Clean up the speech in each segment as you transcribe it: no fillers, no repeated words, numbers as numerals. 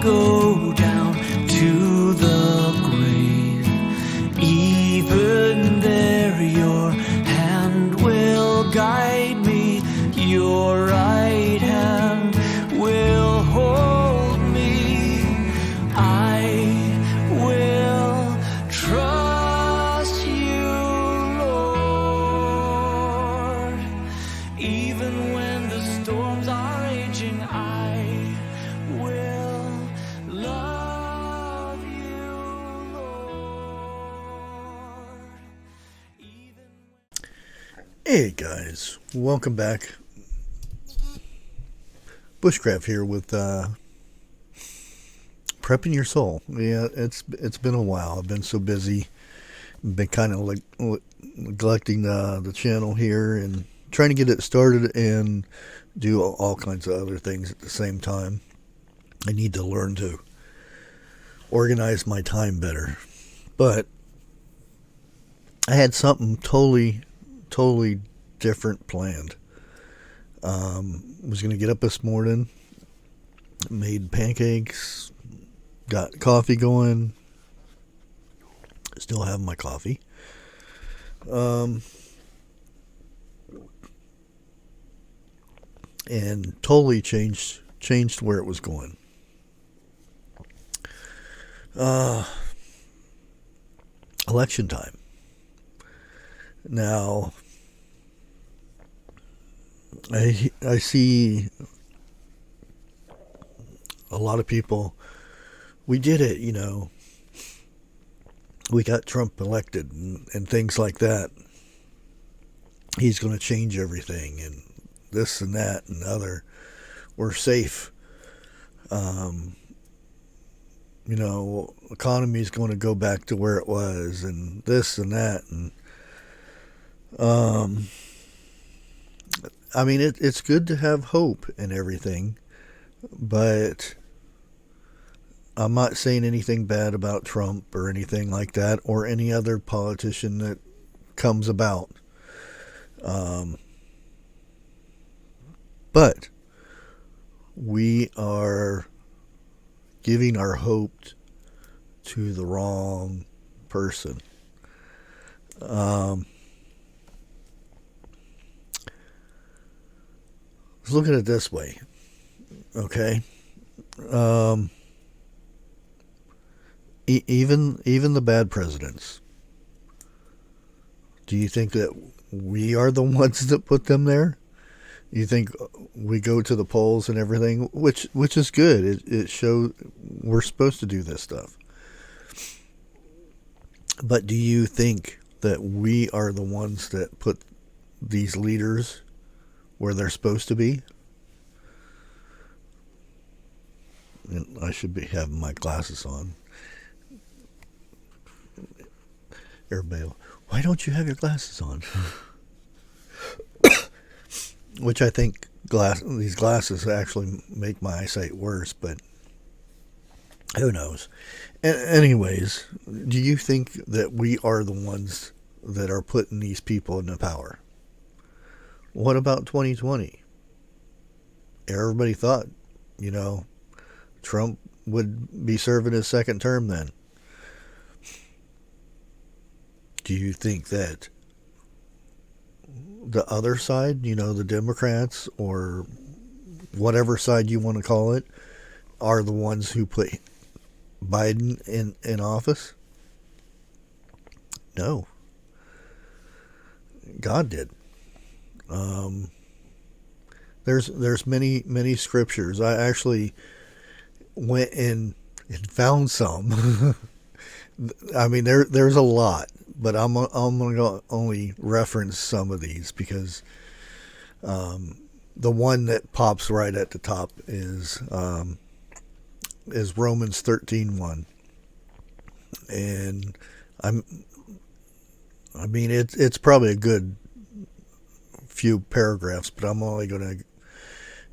go down to the grave. Even there your hand will guide me, your right hand will hold me. I will trust you, Lord. Even when the storms are raging, I will love you, Lord. Hey guys, welcome back. Bushcraft here with prepping your soul. Yeah, it's been a while. I've been so busy, been kind of neglecting the channel here and trying to get it started and do all kinds of other things at the same time. I need to learn to organize my time better, but I had something totally different planned. Was going to get up this morning, made pancakes, got coffee going, still have my coffee. And totally changed where it was going. Election time. Now, I see a lot of people, we did it, we got Trump elected and things like that. He's going to change everything and this and that and other. We're safe. Economy is going to go back to where it was and this and that. And, it's good to have hope and everything, but I'm not saying anything bad about Trump or anything like that or any other politician that comes about. But we are giving our hope to the wrong person. Let's look at it this way, okay? Even the bad presidents. Do you think that we are the ones that put them there? You think we go to the polls and everything, which is good. It shows we're supposed to do this stuff. But do you think that we are the ones that put these leaders where they're supposed to be? And I should be having my glasses on. Everybody, why don't you have your glasses on? Which I think these glasses actually make my eyesight worse, but who knows? Anyways, do you think that we are the ones that are putting these people into power? What about 2020? Everybody thought, Trump would be serving his second term then. Do you think that the other side, the Democrats or whatever side you want to call it, are the ones who put Biden in office? No. God did. There's many scriptures. I actually went and found some. There's a lot, but I'm going to only reference some of these because the one that pops right at the top is Romans 13:1, and it's probably a good few paragraphs, but I'm only going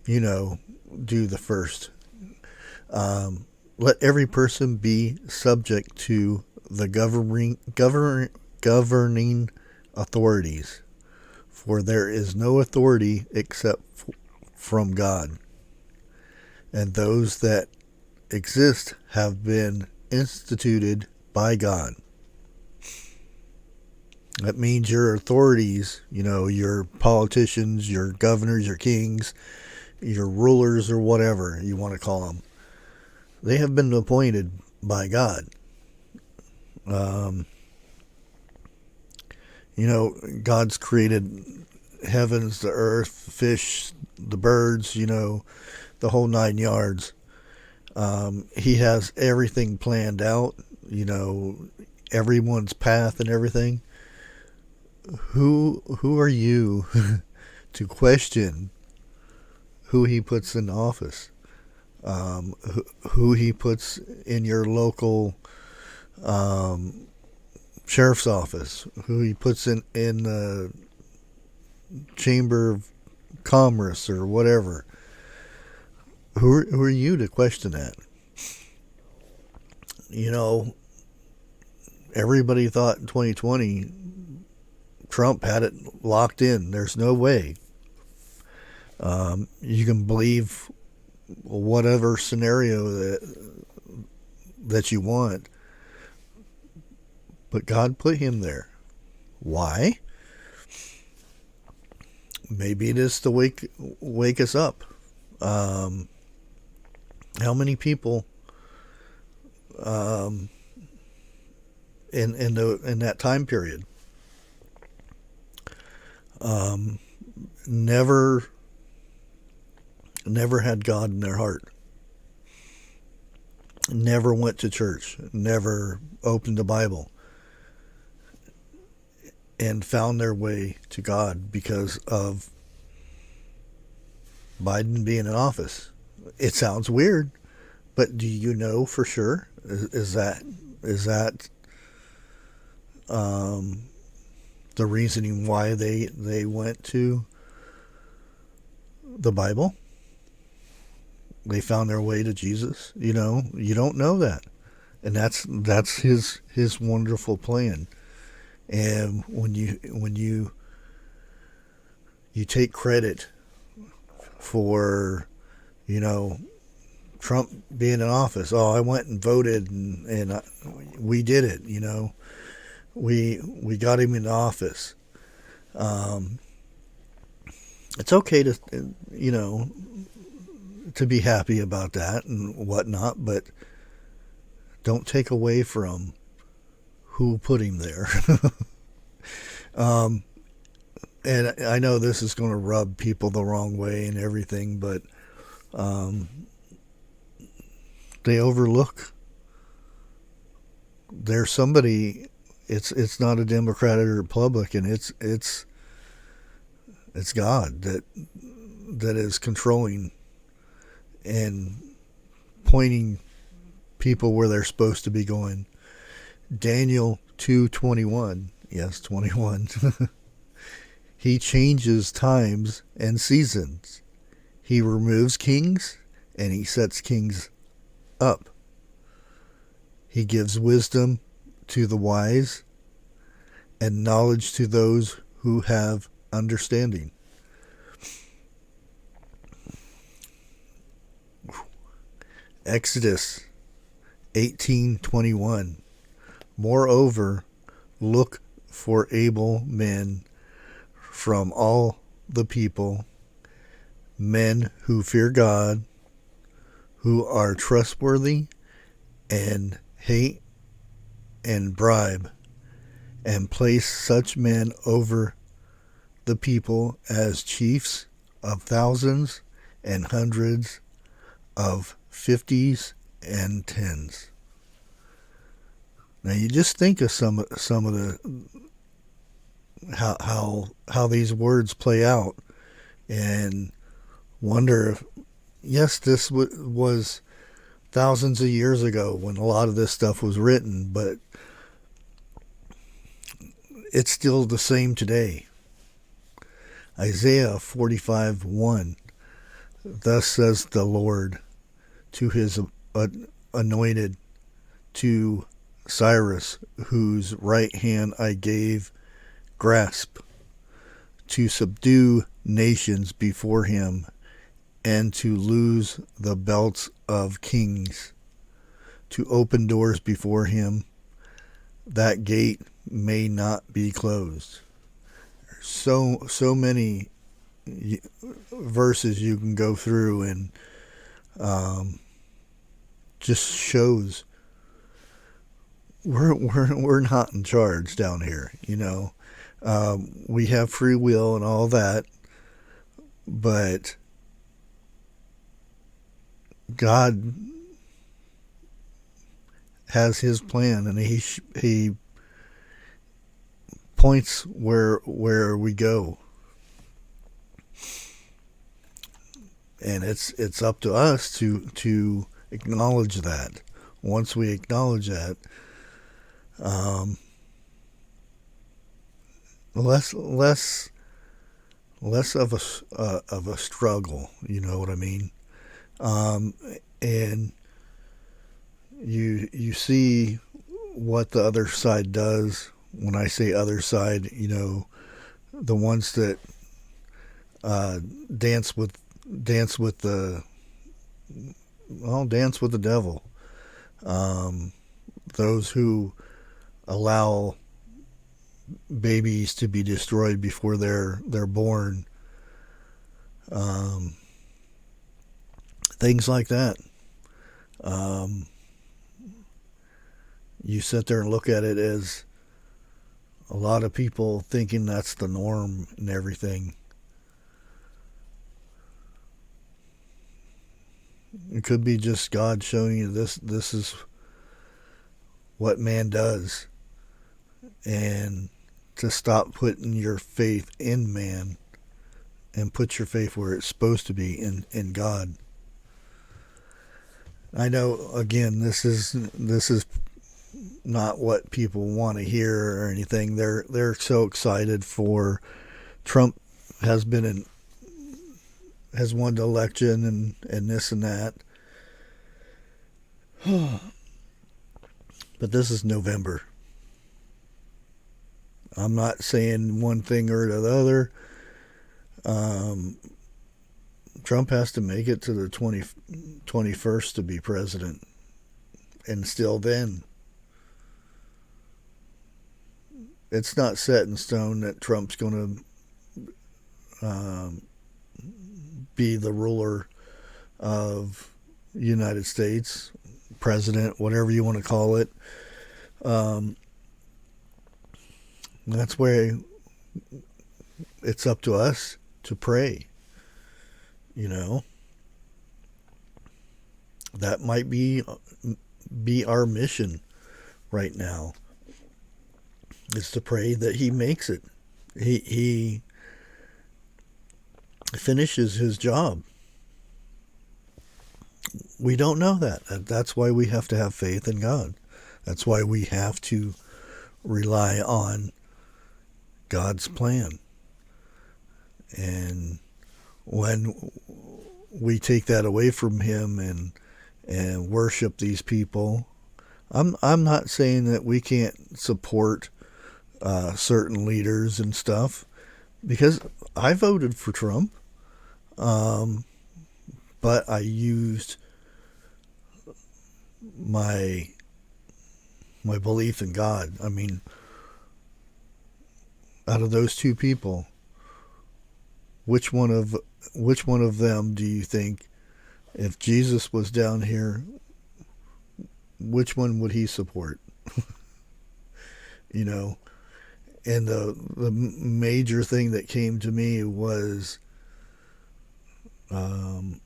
to do the first. Let every person be subject to the governing authorities, for there is no authority except from God, and those that exist have been instituted by God. That means your authorities, your politicians, your governors, your kings, your rulers, or whatever you want to call them, they have been appointed by God. God's created heavens, the earth, fish, the birds, the whole 9 yards. He has everything planned out, everyone's path and everything. Who are you to question who he puts in office? Who he puts in your local sheriff's office? Who he puts in the Chamber of Commerce or whatever? Who are you to question that? Everybody thought in 2020 Trump had it locked in. There's no way. You can believe whatever scenario that you want, but God put him there. Why? Maybe it is to wake us up. How many people in that time period never had God in their heart, never went to church, never opened the Bible, and found their way to God because of Biden being in office? It sounds weird, but do you know for sure? Is that the reasoning why they went to the Bible? They found their way to Jesus. You don't know that, and that's his wonderful plan. And when you take credit for Trump being in office, I went and voted and we did it. We got him in office. It's okay to be happy about that and whatnot, but don't take away from who put him there. And I know this is going to rub people the wrong way and everything, but they overlook there's somebody. It's not a Democrat or Republican. It's God that is controlling and pointing people where they're supposed to be going. Daniel 2:21. Yes, 21. He changes times and seasons. He removes kings and he sets kings up. He gives wisdom to the wise and knowledge to those who have understanding. Exodus 18:21. Moreover, look for able men from all the people, men who fear God, who are trustworthy and hate and bribe, and place such men over the people as chiefs of thousands and hundreds, of 50s and 10s. Now you just think of some of the how these words play out, and wonder if, yes, this was thousands of years ago when a lot of this stuff was written, but it's still the same today. Isaiah 45:1. Thus says the Lord to his anointed, to Cyrus, whose right hand I gave grasp, to subdue nations before him, and to loose the belts of kings, to open doors before him, that gate may not be closed. So many verses you can go through, and just shows we're not in charge down here. We have free will and all that, but God has his plan, and he points where we go, and it's up to us to acknowledge that. Once we acknowledge that, less of a struggle. You know what I mean? And you see what the other side does. When I say other side, the ones that dance with the devil. Those who allow babies to be destroyed before they're born. Things like that. You sit there and look at it as a lot of people thinking that's the norm and everything. It could be just God showing you this is what man does, and to stop putting your faith in man and put your faith where it's supposed to be, in God. I know, again, this is not what people want to hear or anything. They're so excited for Trump has won the election and this and that. But this is November. I'm not saying one thing or the other. Trump has to make it to the 21st to be president. And still then, it's not set in stone that Trump's going to be the ruler of the United States, president, whatever you want to call it. That's where it's up to us to pray. That might be our mission right now, is to pray that he makes it. He finishes his job. We don't know that. That's why we have to have faith in God. That's why we have to rely on God's plan. And when we take that away from him and worship these people, I'm not saying that we can't support certain leaders and stuff, because I voted for Trump, but I used my belief in God. I mean, out of those two people, which one of them do you think, if Jesus was down here, which one would he support? And the major thing that came to me was, and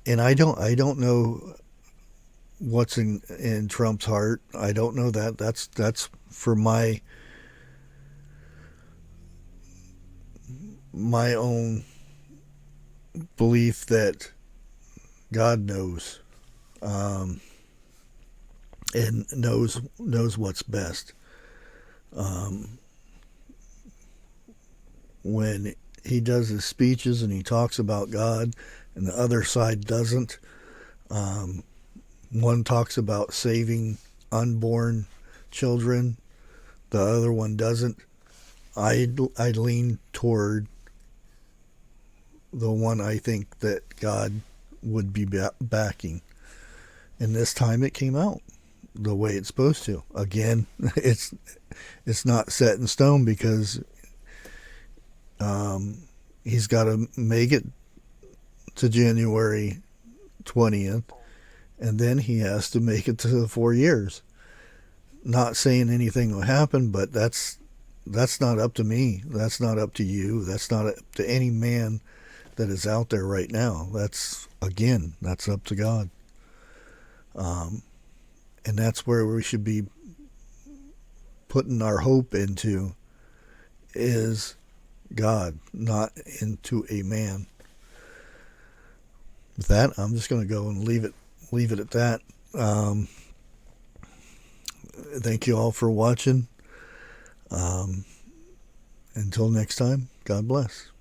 I don't know what's in Trump's heart. I don't know that. That's for my own belief that God knows, and knows what's best. When he does his speeches and he talks about God, and the other side doesn't, one talks about saving unborn children, the other one doesn't. I'd lean toward the one I think that God would be backing. And this time it came out the way it's supposed to. Again, it's not set in stone because he's got to make it to January 20th, and then he has to make it to the 4 years. Not saying anything will happen, but that's not up to me. That's not up to you. That's not up to any man that is out there right now. That's up to God. And that's where we should be putting our hope into, is God, not into a man. With that, I'm just going to go and leave it at that. Thank you all for watching. Until next time, God bless.